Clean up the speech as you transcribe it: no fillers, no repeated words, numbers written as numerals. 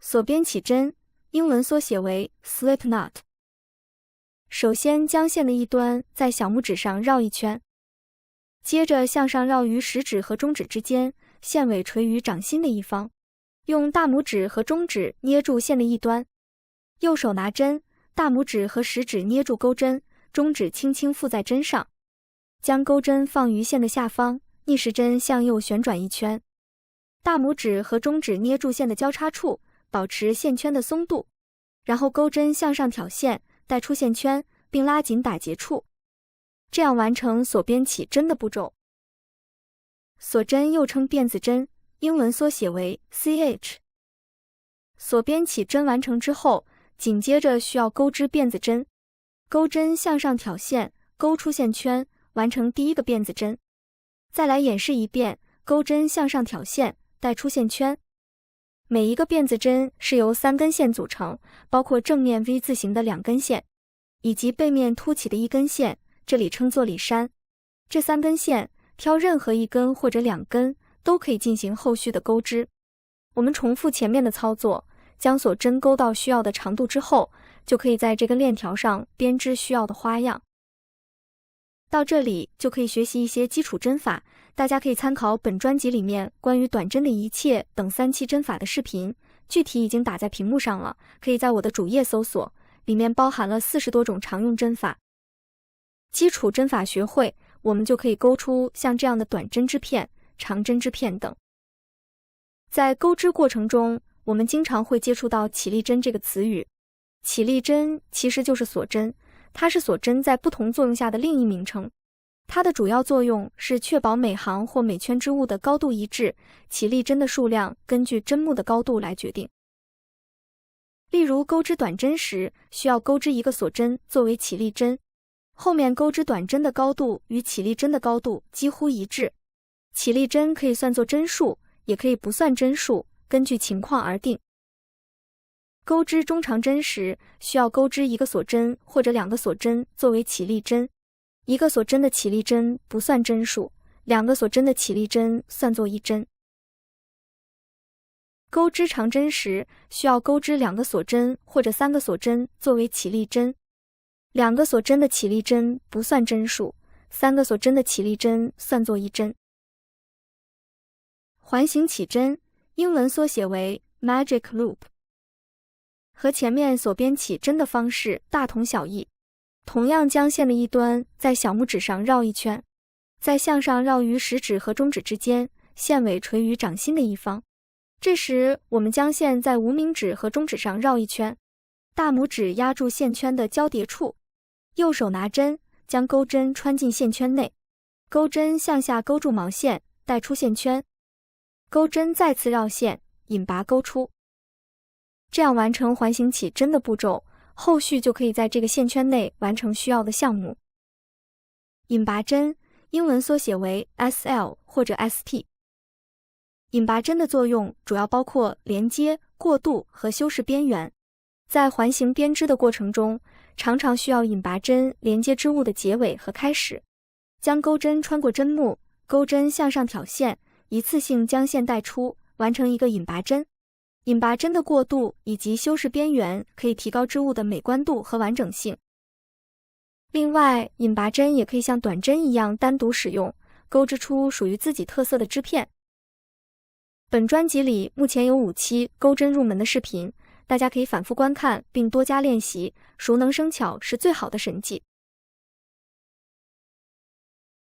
锁边起针，英文缩写为 slip knot。首先将线的一端在小拇指上绕一圈，接着向上绕于食指和中指之间，线尾垂于掌心的一方，用大拇指和中指捏住线的一端，右手拿针，大拇指和食指捏住钩针，中指轻轻附在针上，将钩针放于线的下方，逆时针向右旋转一圈，大拇指和中指捏住线的交叉处，保持线圈的松度，然后钩针向上挑线，带出线圈，并拉紧打结处，这样完成锁边起针的步骤。锁针又称辫子针，英文缩写为 CH。锁边起针完成之后，紧接着需要钩织辫子针，钩针向上挑线，勾出线圈，完成第一个辫子针。再来演示一遍，钩针向上挑线，带出线圈。每一个辫子针是由3根线组成，包括正面 V 字形的2根线，以及背面凸起的1根线，这里称作里山。这3根线，挑任何1根或者2根，都可以进行后续的钩织。我们重复前面的操作，将锁针钩到需要的长度之后，就可以在这根链条上编织需要的花样。到这里就可以学习一些基础针法，大家可以参考本专辑里面关于短针的一切等3期针法的视频，具体已经打在屏幕上了，可以在我的主页搜索，里面包含了40多种常用针法。基础针法学会，我们就可以钩出像这样的短针织片、长针织片等。在钩织过程中，我们经常会接触到起立针这个词语。起立针其实就是锁针，它是锁针在不同作用下的另一名称。它的主要作用是确保每行或每圈织物的高度一致，起立针的数量根据针目的高度来决定。例如钩织短针时，需要钩织一个锁针作为起立针，后面钩织短针的高度与起立针的高度几乎一致。起立针可以算作针数，也可以不算针数，根据情况而定。钩织中长针时，需要钩织一个锁针或者2个锁针作为起立针，一个锁针的起立针不算针数，2个锁针的起立针算作1针。钩织长针时，需要钩织2个锁针或者3个锁针作为起立针，2个锁针的起立针不算针数，3个锁针的起立针算作1针。环形起针，英文缩写为 Magic Loop， 和前面锁边起针的方式大同小异。同样将线的一端在小拇指上绕一圈，再向上绕于食指和中指之间，线尾垂于掌心的一方。这时我们将线在无名指和中指上绕一圈，大拇指压住线圈的交叠处，右手拿针，将钩针穿进线圈内，钩针向下勾住毛线，带出线圈，钩针再次绕线，引拔钩出。这样完成环形起针的步骤，后续就可以在这个线圈内完成需要的项目。引拔针，英文缩写为 SL 或者 ST。引拔针的作用主要包括连接、过渡和修饰边缘。在环形编织的过程中，常常需要引拔针连接织物的结尾和开始。将钩针穿过针目，钩针向上挑线，一次性将线带出，完成一个引拔针。引拔针的过渡以及修饰边缘可以提高织物的美观度和完整性。另外，引拔针也可以像短针一样单独使用，钩织出属于自己特色的织片。本专辑里目前有5期钩针入门的视频，大家可以反复观看并多加练习，熟能生巧是最好的神技。